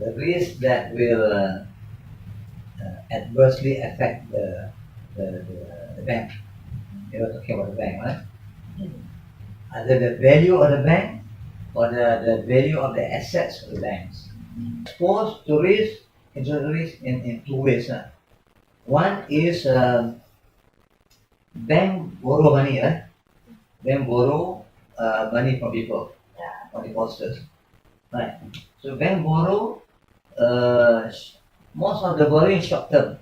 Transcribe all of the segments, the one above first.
the risk that will adversely affect the bank. You were talking about the bank, right? Either the value of the bank or the value of the assets of the banks. Exposed to risk, interest risk in two ways. One is bank borrow money, right? Bank borrow money from people, from depositors. Right. So bank borrow, most of the borrowing short term.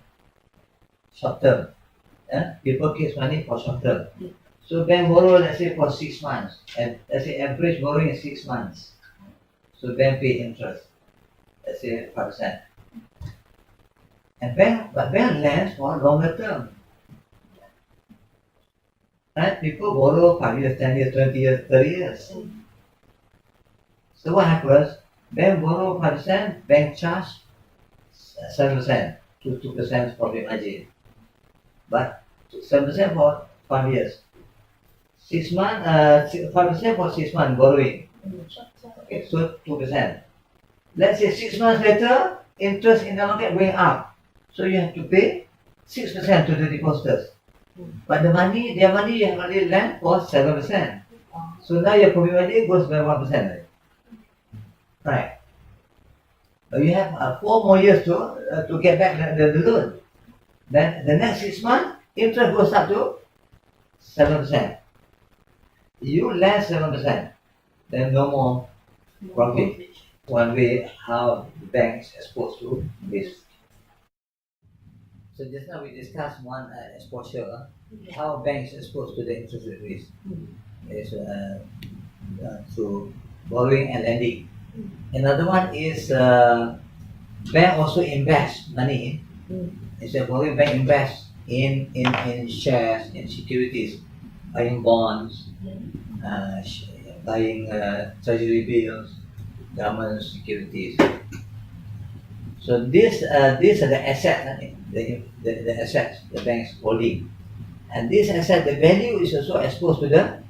Short term. People keep money for short term. So bank borrow, let's say for 6 months, and let's say average borrowing is 6 months. So bank pay interest, let's say 5%. And bank lends for longer term. Right? People borrow 5 years, 10 years, 20 years, 30 years. So what happens? Bank borrow 5%, bank charge 7% to 2% profit margin. But 7% for 5 years. 6 months, 5% for 6 months borrowing. Okay, so 2%. Let's say 6 months later, interest in the market going up. So you have to pay 6% to the depositors. But their money you have already lent for 7%. So now your profit margin goes by 1%. Right. But you have 4 more years to get back the loan. Then the next 6 months, interest goes up to 7%. You lend 7%, then no more profit. One way how the bank is exposed to this. So just now we discussed one exposure, how banks exposed to the interest rate risk is through borrowing and lending. Another one is bank also invest money. Instead of borrowing, bank invest in shares, in securities, buying bonds, buying treasury bills, government securities. So these are the assets, the assets the banks holding, and this asset, the value is also exposed to the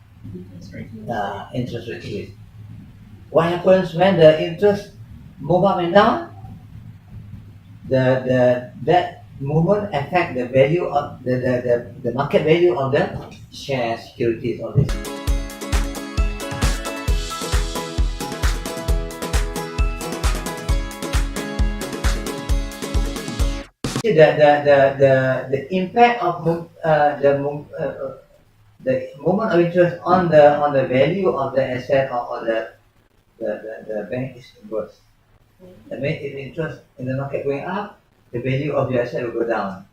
interest rate risk. What happens when the interest move up and down? That movement affect the value of the market value of the shares, securities, all this. The impact of the movement of interest on the value of the asset or the bank is inverse. That means if interest in the market going up, the value of your asset will go down.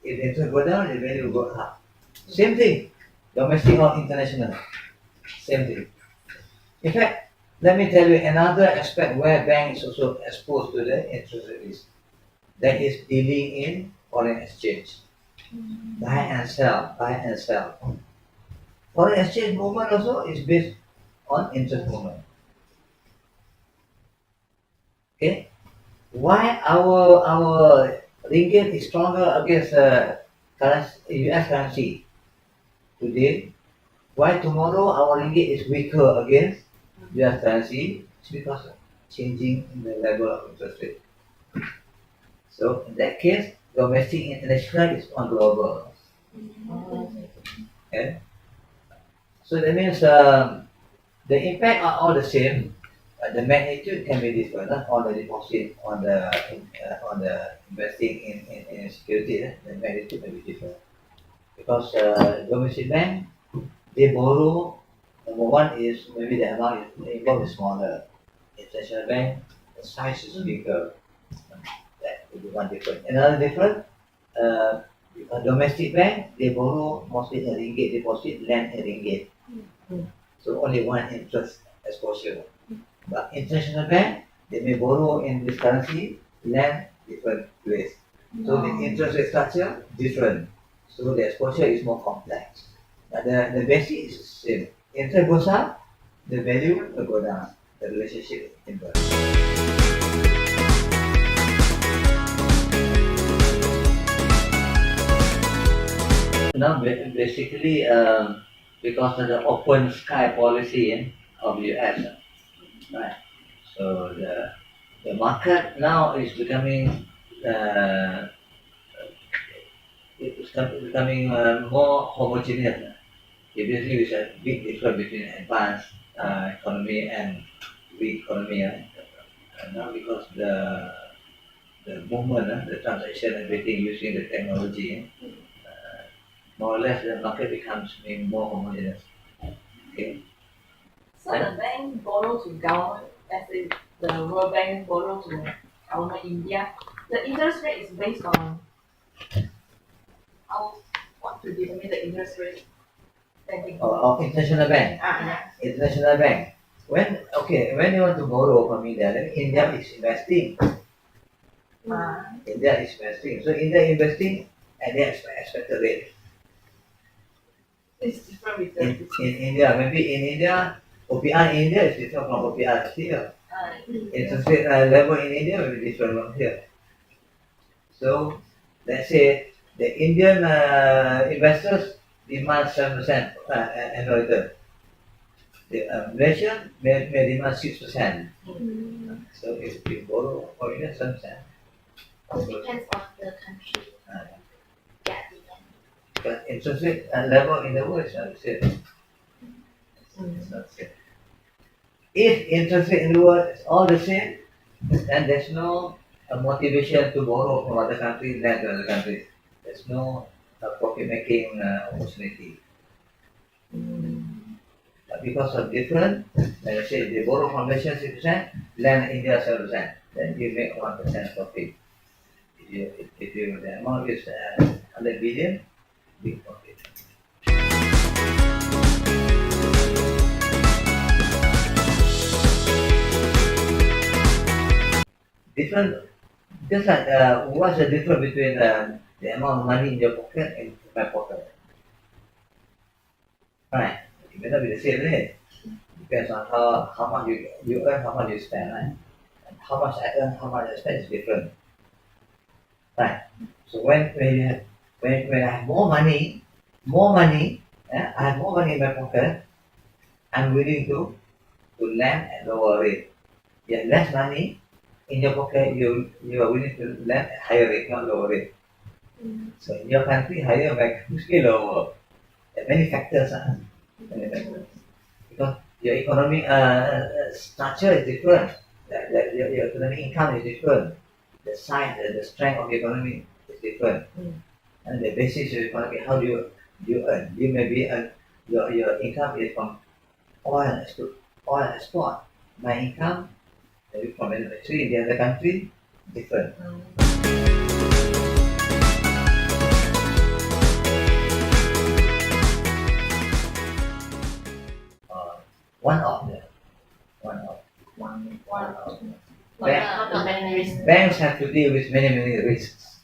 If interest go down, the value will go up. Same thing, domestic or international. Same thing. In fact, let me tell you another aspect where bank is also exposed to the interest rate risk. That is dealing in foreign exchange. Buy and sell. Foreign exchange movement also is based on interest movement. Okay? Why our ringgit is stronger against US currency today? Why tomorrow our ringgit is weaker against US currency? It's because of changing in the level of interest rate. So in that case, domestic international is on global. Okay? So that means the impact are all the same, but the magnitude can be different. On the deposit, on the investing in security, the magnitude may be different. Because domestic bank, they borrow. Number one is maybe the amount involved is smaller. International bank, the size is bigger. That will be one difference. Another difference, a domestic bank, they borrow mostly in ringgit deposit, lend in ringgit. So only one interest exposure. But international bank, they may borrow in this currency, lend different place. So the interest rate structure different. So the exposure is more complex. But the basic is the same. Interest goes up, the value will go down. The relationship is inverse. Now basically because of the open sky policy of US, right? So The market now is becoming becoming more homogeneous. Basically, there's a big difference between advanced economy and weak economy. Now because the movement, the transaction, everything using the technology, more or less the market becomes more homogeneous. Okay. So the bank borrow to government, as in the World Bank borrow to government India, the interest rate is based on how what to determine the interest rate. Banking. Of international bank. Yeah. International bank. When you want to borrow from India, then India is investing. India is investing. So India investing at the expected rate. It's different with In India, maybe in India, OPR in India is different from OPR here. Interest rate level in India will be different from here. So let's say the Indian investors demand 7% annual return. The Malaysian may demand 6%. So if we borrow for India 7%. It depends on the country. Yeah, depends. But interest rate level in the world is not the same. It's not the same. If interest rate in the world is all the same, then there's no motivation to borrow from other countries than to other countries. There's no profit making opportunity. But because of different, let's say they borrow from Malaysia 6%, lend India 7%, then you make 1% profit. If the amount is 100 billion, big profit. Different, just like what's the difference between the amount of money in your pocket and my pocket? Right, it may not be the same, right? Depends on how much you earn, how much you spend, right? And how much I earn, how much I spend is different. Right. So when I have more money, I have more money in my pocket, I'm willing to lend at lower rate. Yet less money in your pocket, you are willing to lend at higher rate, not lower rate. So in your country, higher, my country lower. There are many factors, many factors. Because your economic structure is different. Your economic income is different. The size, the strength of the economy is different. And the basis of the economy, how do you earn? You maybe earn your income is from oil and export. My income maybe from manufacturing in the other country different. One of them. One of. One. Banks have to deal with many risks.